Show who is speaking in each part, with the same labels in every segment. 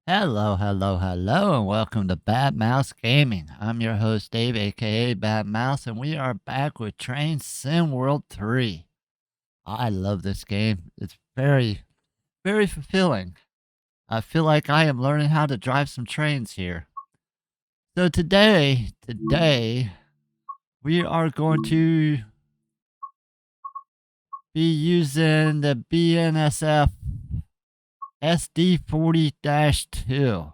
Speaker 1: Hello, hello, hello, and welcome to Bad Mouse Gaming. I'm your host, Dave, aka Bad Mouse, and we are back with Train Sim World 3. I love this game. It's very, very fulfilling. I feel like I am learning how to drive some trains here. So today, we are going to be using the BNSF SD40-2. The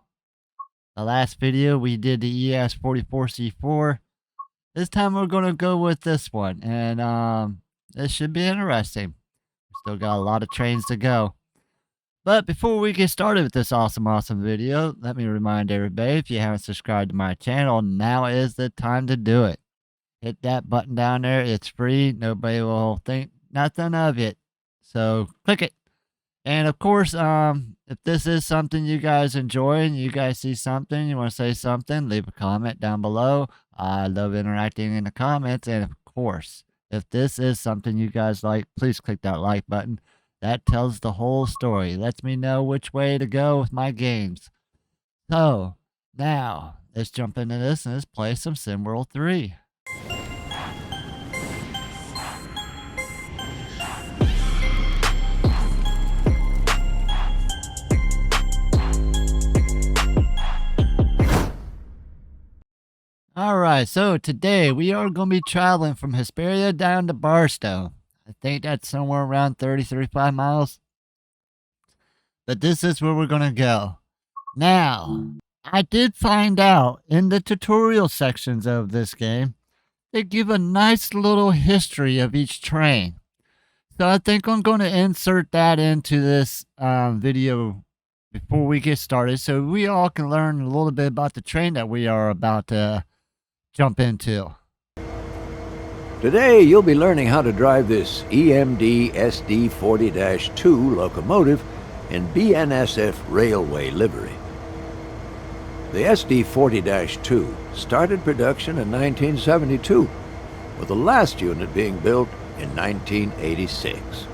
Speaker 1: last video we did the ES44C4. This time we're going to go with this one, and this should be interesting. We still got a lot of trains to go. But before we get started with this awesome video, let me remind everybody, if you haven't subscribed to my channel, now is the time to do it. Hit that button down there. It's free. Nobody will think nothing of it. So click it. And of course, if this is something you guys enjoy and you guys see something, you want to say something, leave a comment down below. I love interacting in the comments. And of course, if this is something you guys like, please click that like button. That tells the whole story. Lets me know which way to go with my games. So, now, let's jump into this and let's play some SimWorld 3. Alright, so today we are going to be traveling from Hesperia down to Barstow. I think that's somewhere around 35 miles. But this is where we're going to go. Now, I did find out in the tutorial sections of this game, they give a nice little history of each train. So I think I'm going to insert that into this video before we get started so we all can learn a little bit about the train that we are about to jump into.
Speaker 2: Today you'll be learning how to drive this EMD SD40-2 locomotive in BNSF railway livery. The SD40-2 started production in 1972, with the last unit being built in 1986.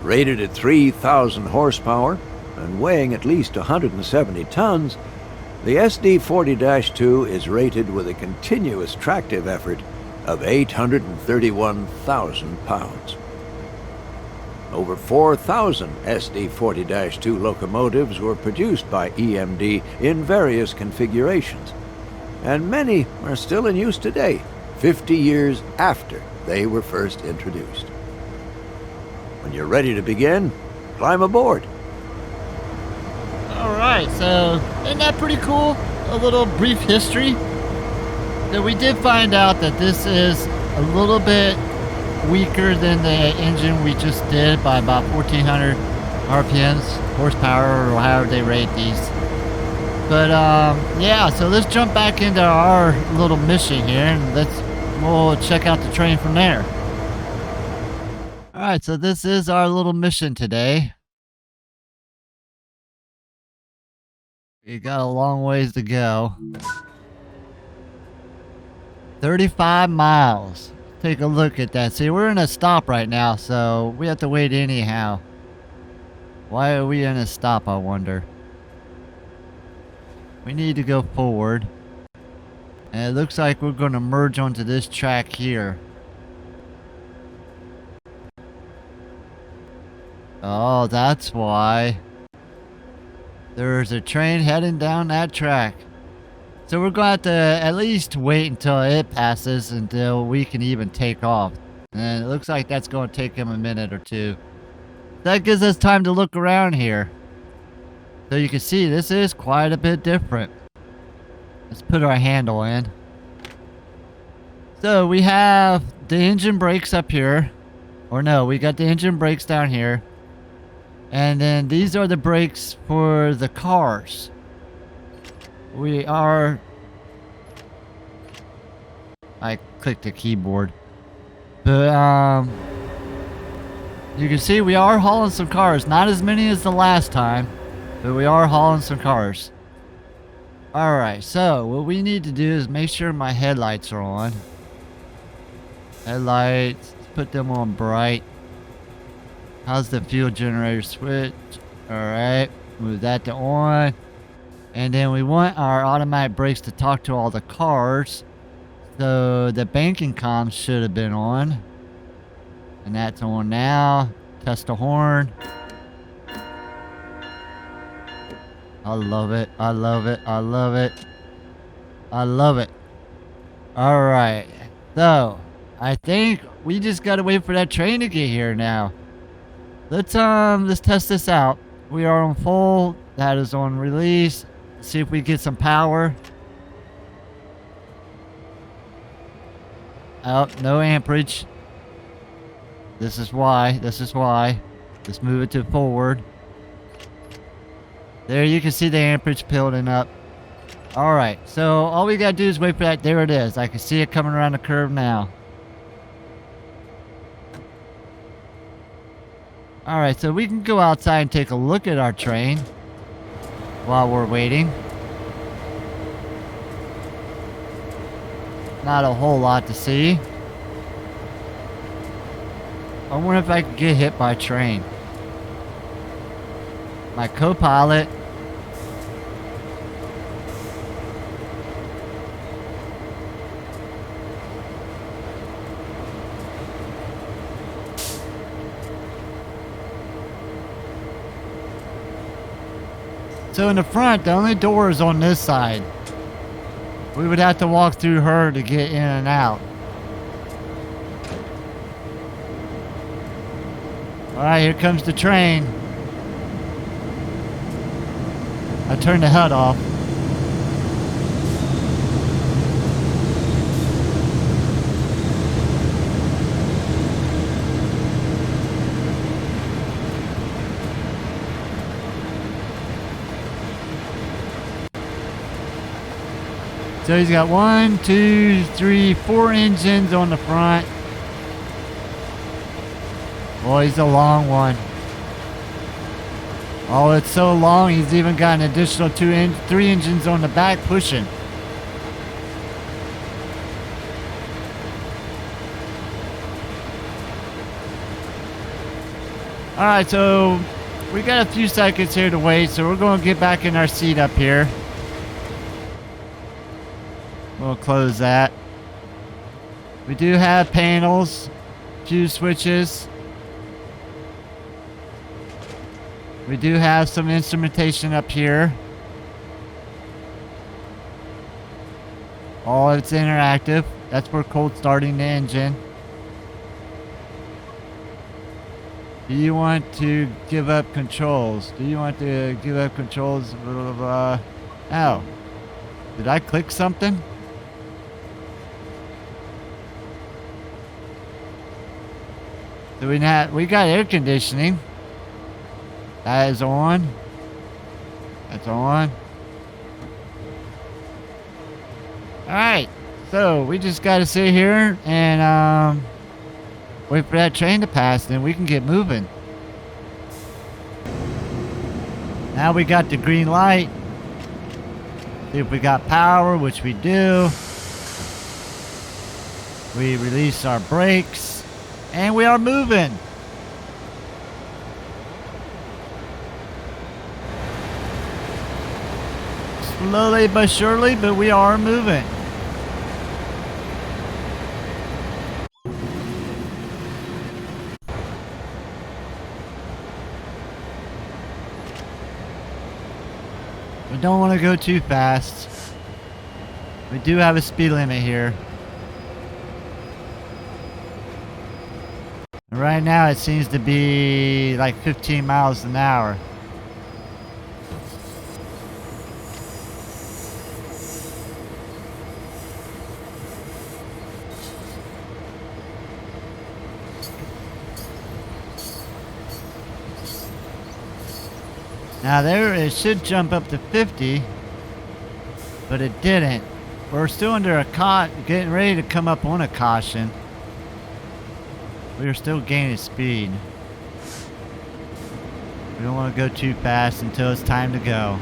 Speaker 2: Rated at 3,000 horsepower and weighing at least 170 tons, the SD40-2 is rated with a continuous tractive effort of 831,000 pounds. Over 4,000 SD40-2 locomotives were produced by EMD in various configurations, and many are still in use today, 50 years after they were first introduced. When you're ready to begin, climb aboard.
Speaker 1: Alright, so isn't that pretty cool? A little brief history. So we did find out that this is a little bit weaker than the engine we just did by about 1,400 RPMs, horsepower, or however they rate these. But yeah, so let's jump back into our little mission here and we'll check out the train from there. Alright, so this is our little mission today. We got a long ways to go. 35 miles. Take a look at that. See, we're in a stop right now, so we have to wait anyhow. Why are we in a stop, I wonder? We need to go forward. And it looks like we're going to merge onto this track here. Oh, that's why. There's a train heading down that track. So we're going to have to at least wait until it passes until we can even take off. And it looks like that's going to take him a minute or two. That gives us time to look around here. So you can see this is quite a bit different. Let's put our handle in. So we have the engine brakes up here. Or no, we got the engine brakes down here. And then these are the brakes for the cars. I clicked the keyboard. But you can see we are hauling some cars. Not as many as the last time, but we are hauling some cars. Alright, so what we need to do is make sure my headlights are on. Headlights, put them on bright. How's the fuel generator switch? Alright. Move that to on. And then we want our automatic brakes to talk to all the cars. So the banking comms should have been on. And that's on now. Test the horn. I love it. I love it. I love it. I love it. Alright. So, I think we just gotta wait for that train to get here now. Let's test this out. We are on full. That is on release. See if we get some power. Oh, no amperage. This is why. This is why. Let's move it to forward. There, you can see the amperage building up. Alright, so all we gotta do is wait for that. There it is. I can see it coming around the curve now. Alright, so we can go outside and take a look at our train while we're waiting. Not a whole lot to see. I wonder if I can get hit by a train. My co-pilot. So in the front, the only door is on this side. We would have to walk through her to get in and out. Alright, here comes the train. I turned the HUD off. So he's got 1, 2, 3, 4 engines on the front. Boy, he's a long one. Oh, it's so long, he's even got an additional 3 engines on the back pushing. Alright, so we got a few seconds here to wait, so we're going to get back in our seat up here. We'll close that. We do have panels, fuse switches. We do have some instrumentation up here. All it's interactive. That's for cold starting the engine. Do you want to give up controls? Do you want to give up controls? Oh. Did I click something? So we got air conditioning. That is on. That's on. Alright. So we just gotta sit here and wait for that train to pass, then we can get moving. Now we got the green light. See if we got power, which we do. We release our brakes. And we are moving. Slowly but surely, but we are moving. We don't want to go too fast. We do have a speed limit here. Right now it seems to be like 15 miles an hour. Now there, it should jump up to 50, but it didn't. We're still under a getting ready to come up on a caution. We are still gaining speed. We don't want to go too fast until it's time to go.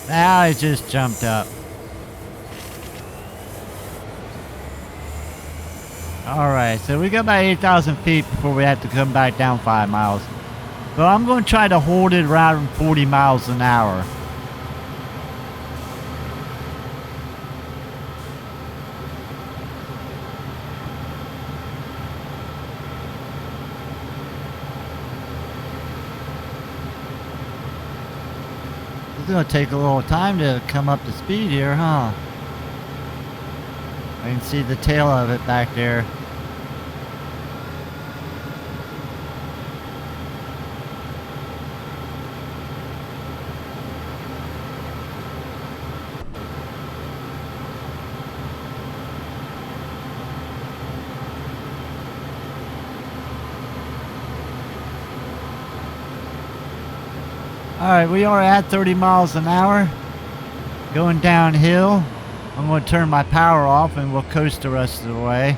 Speaker 1: Now it just jumped up. Alright, so we got about 8,000 feet before we have to come back down 5 miles. But I'm going to try to hold it around 40 miles an hour. It's going to take a little time to come up to speed here, huh? I can see the tail of it back there. Alright, we are at 30 miles an hour. Going downhill. I'm going to turn my power off and we'll coast the rest of the way.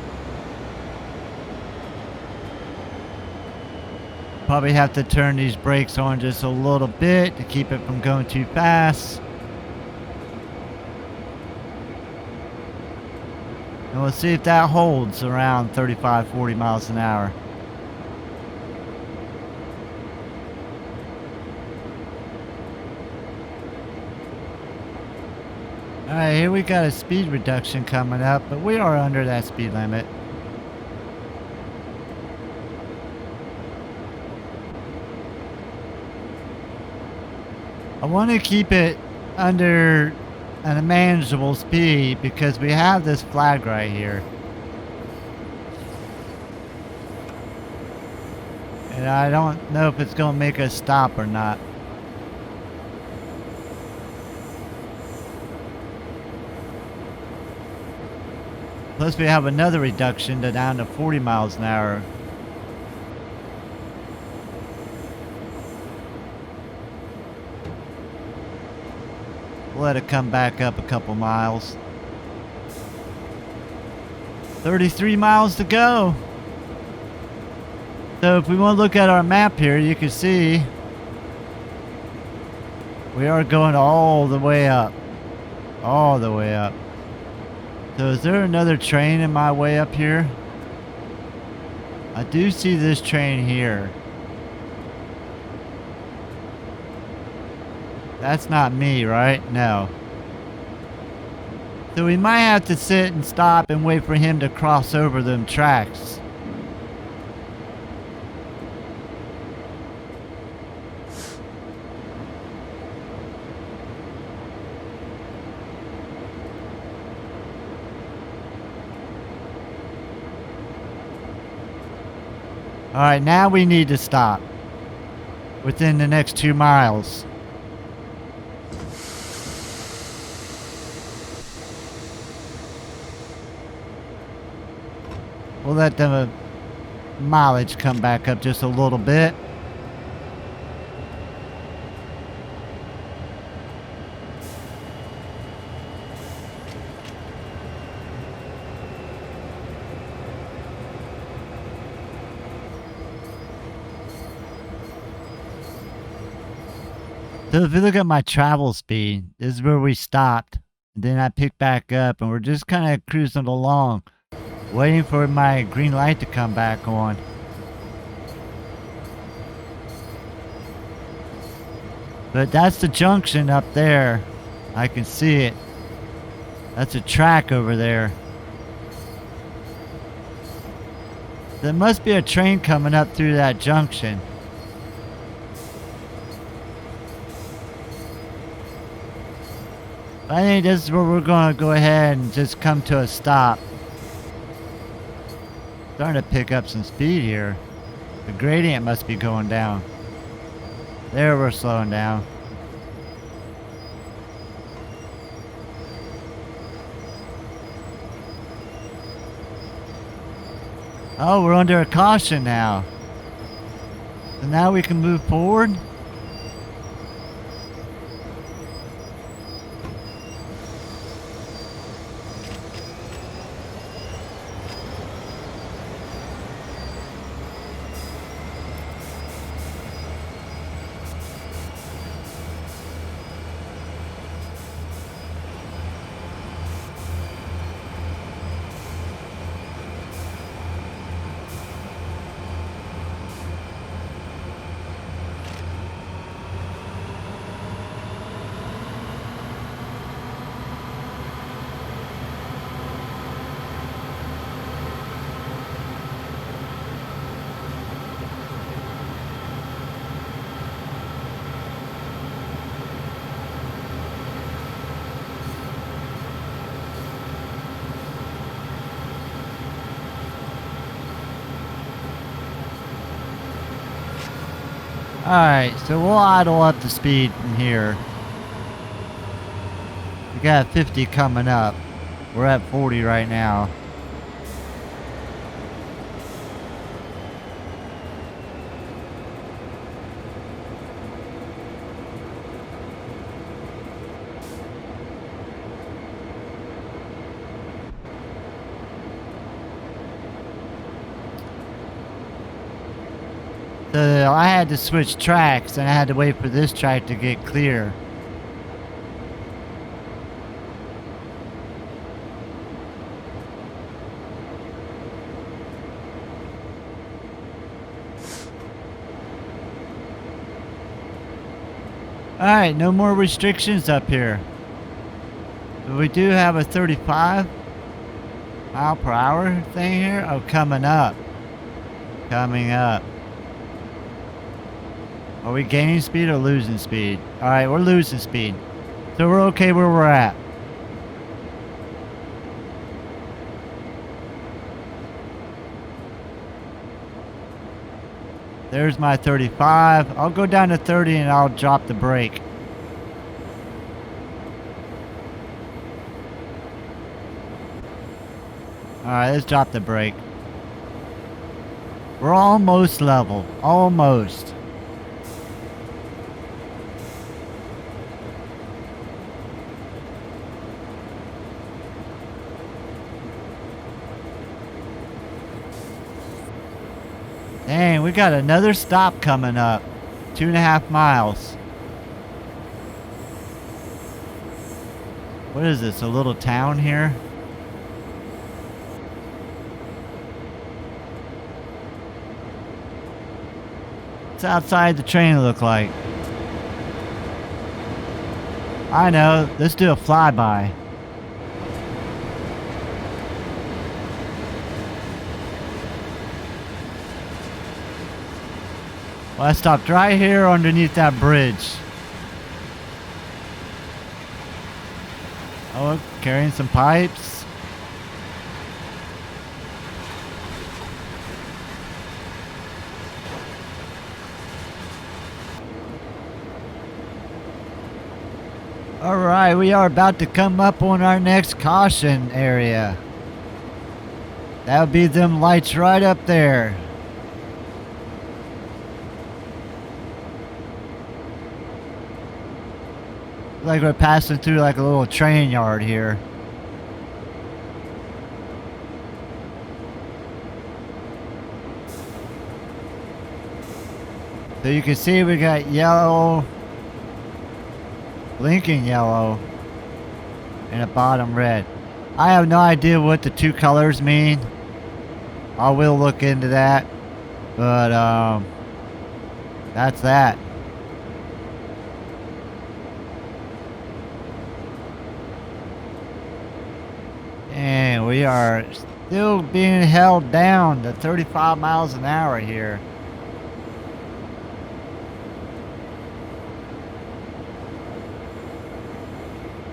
Speaker 1: Probably have to turn these brakes on just a little bit to keep it from going too fast. And we'll see if that holds around 35, 40 miles an hour. Alright, here we got a speed reduction coming up, but we are under that speed limit. I want to keep it under a manageable speed because we have this flag right here. And I don't know if it's going to make us stop or not. Plus we have another reduction to down to 40 miles an hour. We'll let it come back up a couple miles. 33 miles to go. So if we want to look at our map here, you can see we are going all the way up. All the way up. So is there another train in my way up here? I do see this train here. That's not me, right? No. So we might have to sit and stop and wait for him to cross over them tracks. Alright, now we need to stop. Within the next 2 miles. We'll let the mileage come back up just a little bit. So if you look at my travel speed, this is where we stopped. And then I picked back up and we're just kind of cruising along, waiting for my green light to come back on. But that's the junction up there. I can see it. That's a track over there. There must be a train coming up through that junction. I think this is where we're going to go ahead and just come to a stop. Starting to pick up some speed here. The gradient must be going down. There, we're slowing down. Oh, we're under a caution now. So now we can move forward. Alright, so we'll idle up the speed from here. We got 50 coming up. We're at 40 right now. So I had to switch tracks and I had to wait for this track to get clear. Alright, no more restrictions up here. But we do have a 35 mile per hour thing here. Oh, coming up. Coming up. Are we gaining speed or losing speed? Alright, we're losing speed. So we're okay where we're at. There's my 35. I'll go down to 30 and I'll drop the brake. Alright, let's drop the brake. We're almost level. Almost. Dang, we got another stop coming up. 2.5 miles. What is this, a little town here? What's outside the train look like? I know, let's do a flyby. Well, I stopped right here underneath that bridge. Oh, carrying some pipes. Alright, we are about to come up on our next caution area. That'll be them lights right up there. Like we're passing through like a little train yard here. So you can see we got yellow, blinking yellow, and a bottom red. I have no idea what the two colors mean. I will look into that, but that's that. And we are still being held down to 35 miles an hour here.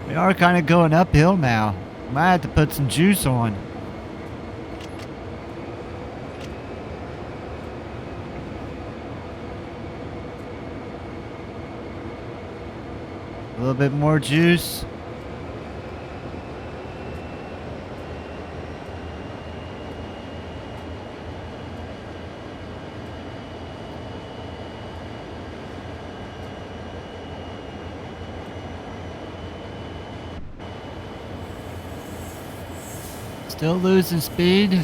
Speaker 1: We are kind of going uphill now. Might have to put some juice on. A little bit more juice. Still losing speed.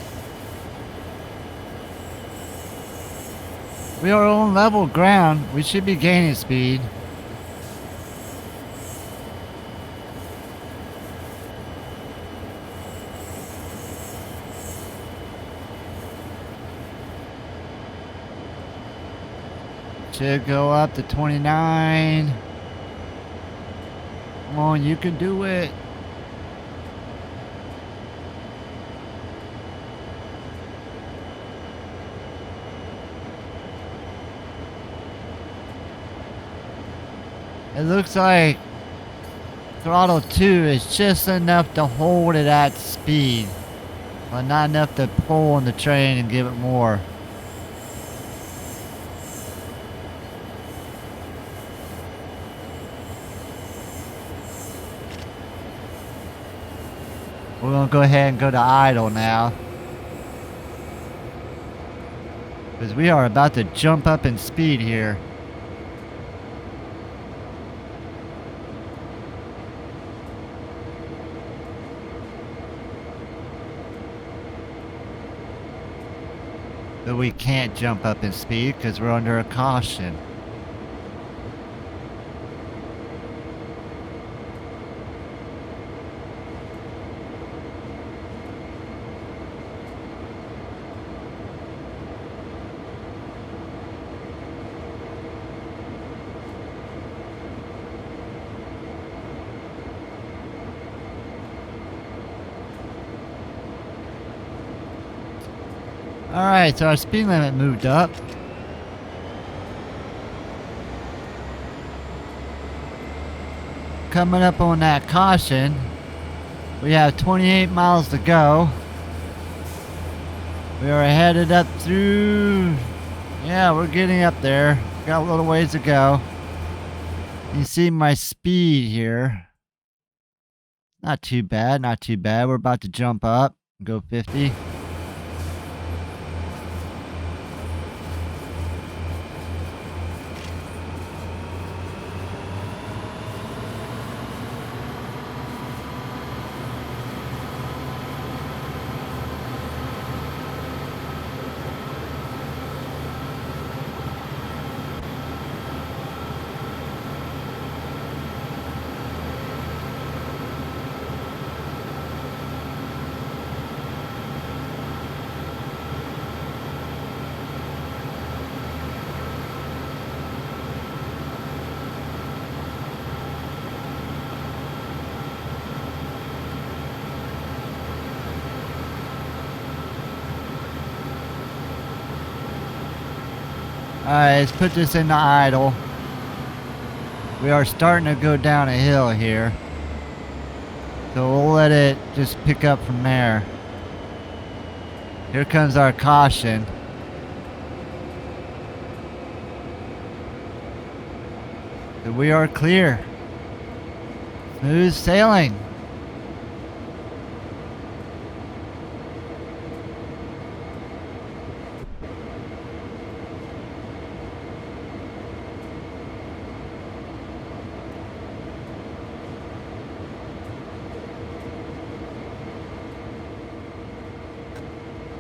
Speaker 1: We are on level ground. We should be gaining speed. Should go up to 29. Come on, you can do it. It looks like throttle 2 is just enough to hold it at speed, but not enough to pull on the train and give it more. We're gonna go ahead and go to idle now. Because we are about to jump up in speed here. But we can't jump up in speed because we're under a caution. Alright, so our speed limit moved up. Coming up on that caution, we have 28 miles to go. We are headed up through... Yeah, we're getting up there. Got a little ways to go. You see my speed here. Not too bad, not too bad. We're about to jump up and go 50. Alright, let's put this into idle. We are starting to go down a hill here. So we'll let it just pick up from there. Here comes our caution. So we are clear. Smooth sailing.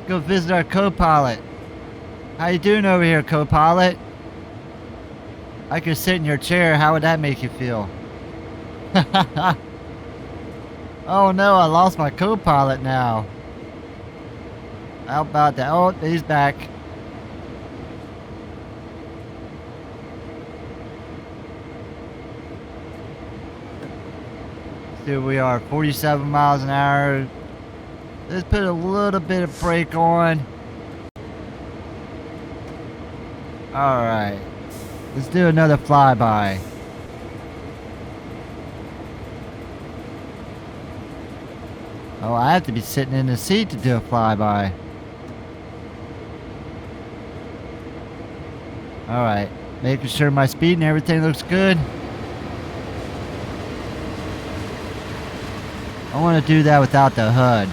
Speaker 1: Go visit our co-pilot. How you doing over here, co-pilot? I could sit in your chair. How would that make you feel? Oh no, I lost my co-pilot now. How about that? Oh, he's back. Here we are, 47 miles an hour. Let's put a little bit of brake on. Alright. Let's do another flyby. Oh, I have to be sitting in the seat to do a flyby. Alright. Making sure my speed and everything looks good. I want to do that without the HUD.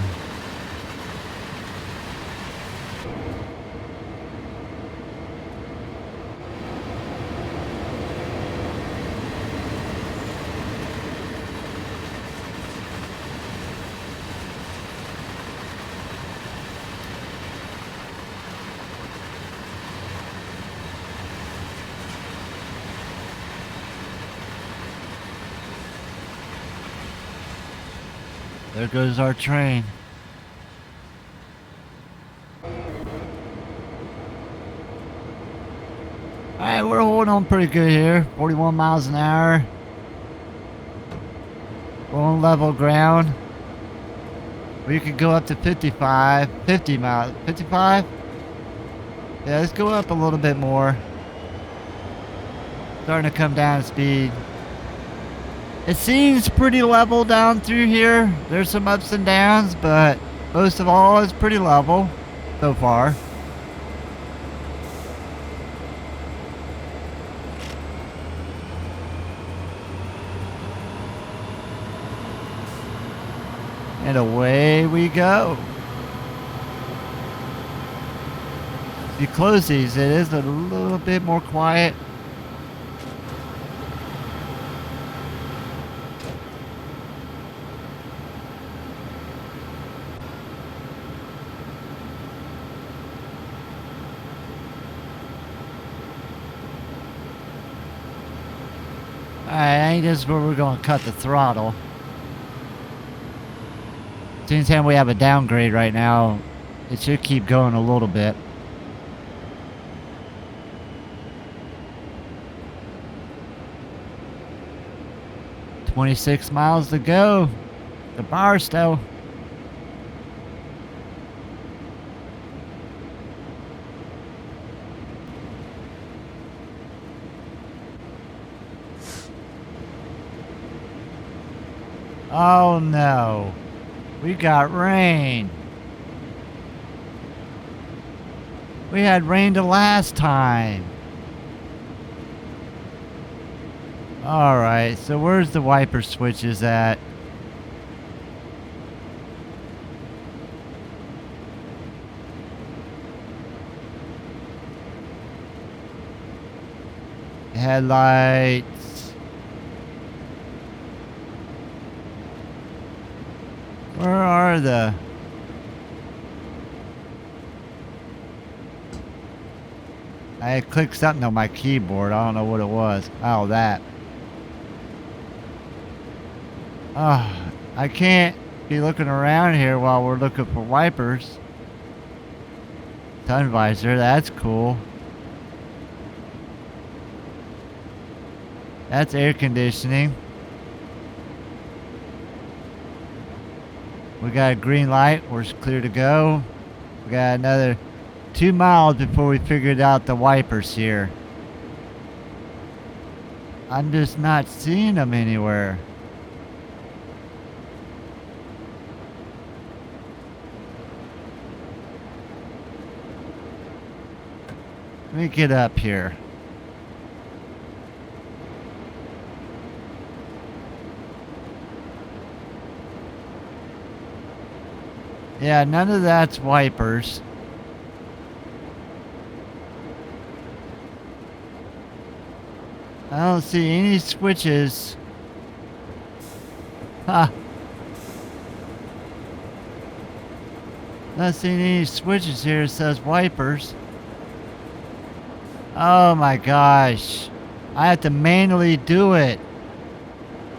Speaker 1: There goes our train. Alright, we're holding on pretty good here. 41 miles an hour. We're on level ground. We could go up to 55, 50 miles. 55? Yeah, let's go up a little bit more. Starting to come down in speed. It seems pretty level down through here. There's some ups and downs, but most of all, it's pretty level so far. And away we go. If you close these, it is a little bit more quiet. Alright, I think this is where we're going to cut the throttle. Since we have a downgrade right now, it should keep going a little bit. "26 miles to go to Barstow." Oh no, we got rain. We had rain the last time. Alright, so where's the wiper switches at? Headlights. Where are the... I clicked something on my keyboard. I don't know what it was. Oh, that. Oh, I can't be looking around here while we're looking for wipers. Sun visor, that's cool. That's air conditioning. We got a green light. We're clear to go. We got another 2 miles before we figured out the wipers here. I'm just not seeing them anywhere. Let me get up here. Yeah, none of that's wipers. I don't see any switches. Huh. Not seeing any switches here. It says wipers. Oh my gosh. I have to manually do it.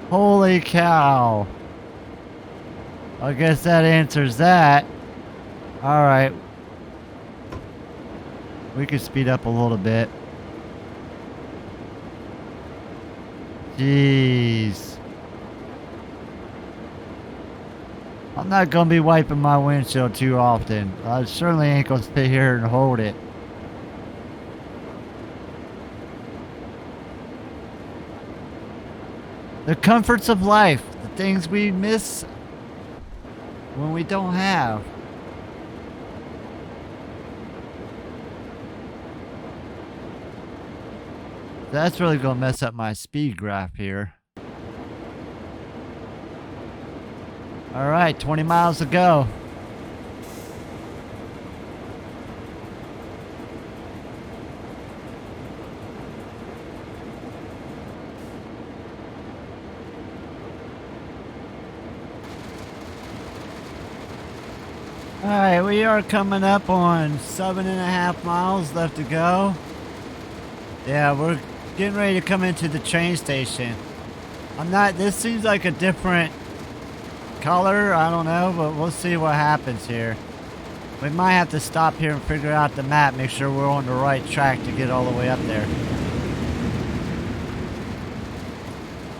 Speaker 1: Holy cow. I guess that answers that. Alright. We could speed up a little bit. Jeez. I'm not gonna be wiping my windshield too often. I certainly ain't gonna stay here and hold it. The comforts of life. The things we miss when we don't have. That's really gonna mess up my speed graph here. Alright, 20 miles to go. Alright, we are coming up on 7.5 miles left to go. Yeah, we're getting ready to come into the train station. This seems like a different color, I don't know, but we'll see what happens here. We might have to stop here and figure out the map, make sure we're on the right track to get all the way up there.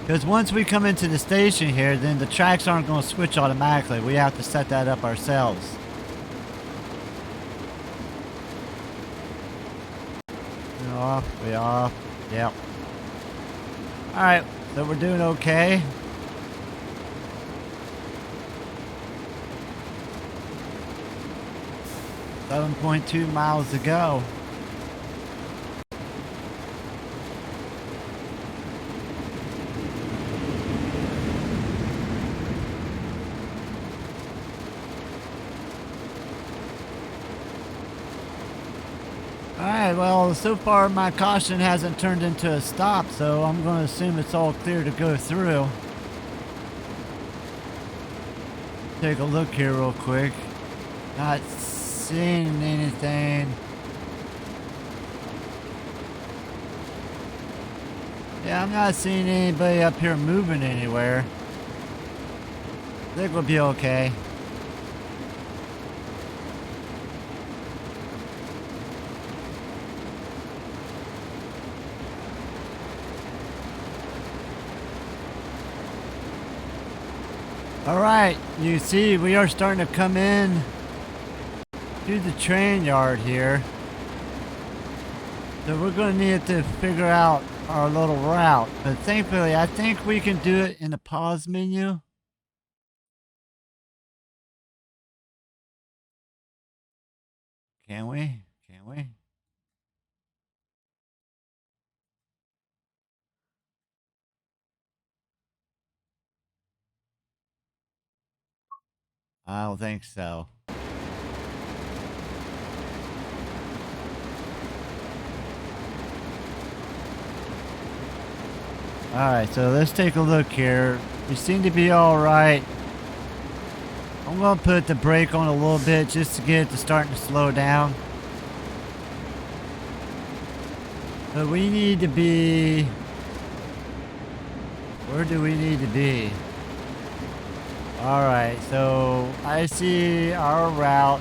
Speaker 1: Because once we come into the station here, then the tracks aren't going to switch automatically. We have to set that up ourselves. We off. Yep. Alright, so we're doing okay. $7.2 miles to go. Alright, well, so far my caution hasn't turned into a stop, so I'm going to assume it's all clear to go through. Take a look here real quick. Not seeing anything. Yeah, I'm not seeing anybody up here moving anywhere. I think we'll be okay. Alright, you see we are starting to come in to the train yard here. So we're going to need to figure out our little route. But thankfully, I think we can do it in the pause menu. Can we? Can we? I don't think so. Alright, so let's take a look here. We seem to be alright. I'm going to put the brake on a little bit just to get it to starting to slow down. But we need to be... Where do we need to be? Alright, so I see our route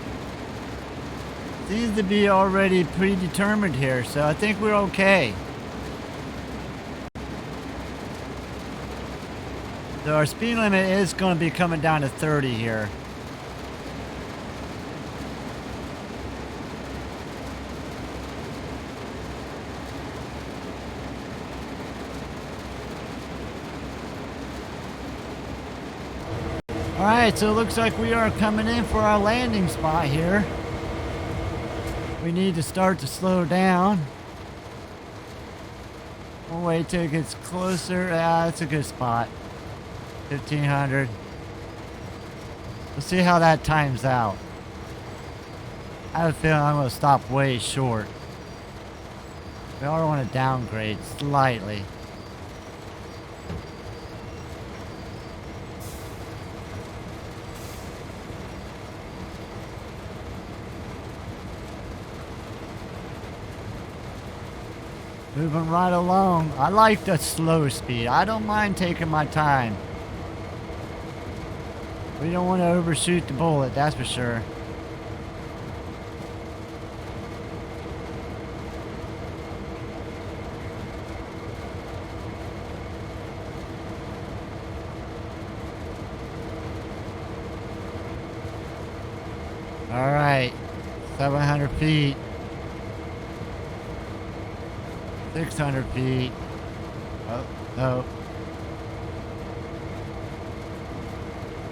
Speaker 1: seems to be already predetermined here, so I think we're okay. So our speed limit is going to be coming down to 30 here. Alright, so it looks like we are coming in for our landing spot here. We need to start to slow down. We'll wait till it gets closer. That's a good spot. 1500. We'll see how that times out. I have a feeling I'm going to stop way short. We all want to downgrade slightly. Moving right along. I like the slow speed. I don't mind taking my time. We don't want to overshoot the bullet, that's for sure. All right, 700 feet. 600 feet. Oh, no.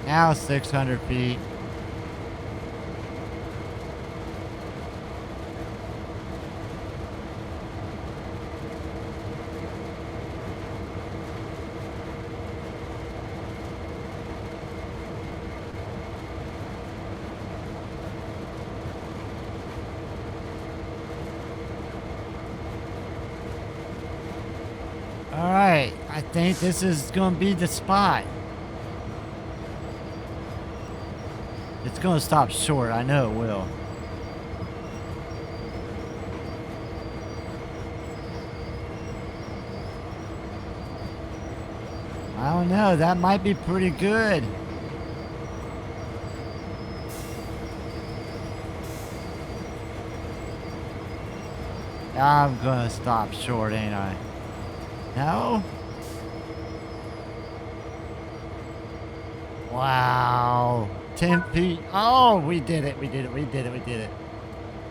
Speaker 1: Now 600 feet. Alright, I think this is going to be the spot. It's going to stop short, I know it will. I don't know, that might be pretty good. I'm going to stop short, ain't I? No? Wow. 10 feet. Oh, we did it. We did it. We did it. We did it.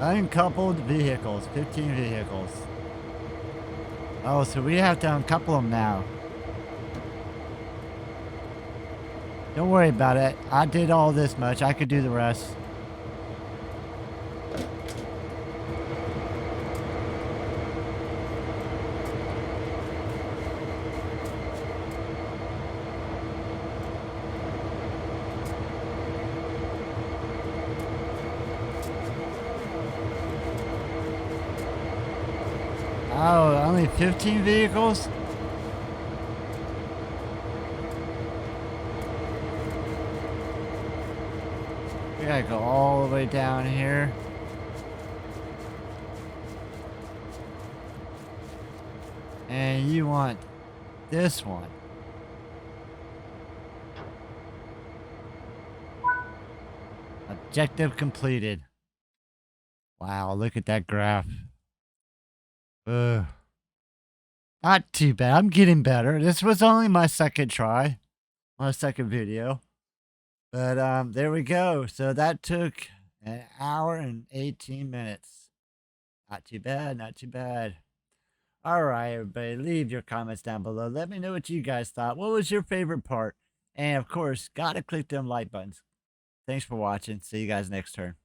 Speaker 1: Uncoupled vehicles. 15 vehicles. Oh, so we have to uncouple them now. Don't worry about it. I did all this much. I could do the rest. Oh, only 15 vehicles? We gotta go all the way down here. And you want this one. Objective completed. Wow, look at that graph. Ugh. Not too bad. I'm getting better. This was only my second try. My second video. But there we go. So that took an hour and 18 minutes. Not too bad, not too bad. All right, everybody, leave your comments down below. Let me know what you guys thought. What was your favorite part? And of course, gotta click them like buttons. Thanks for watching. See you guys next turn.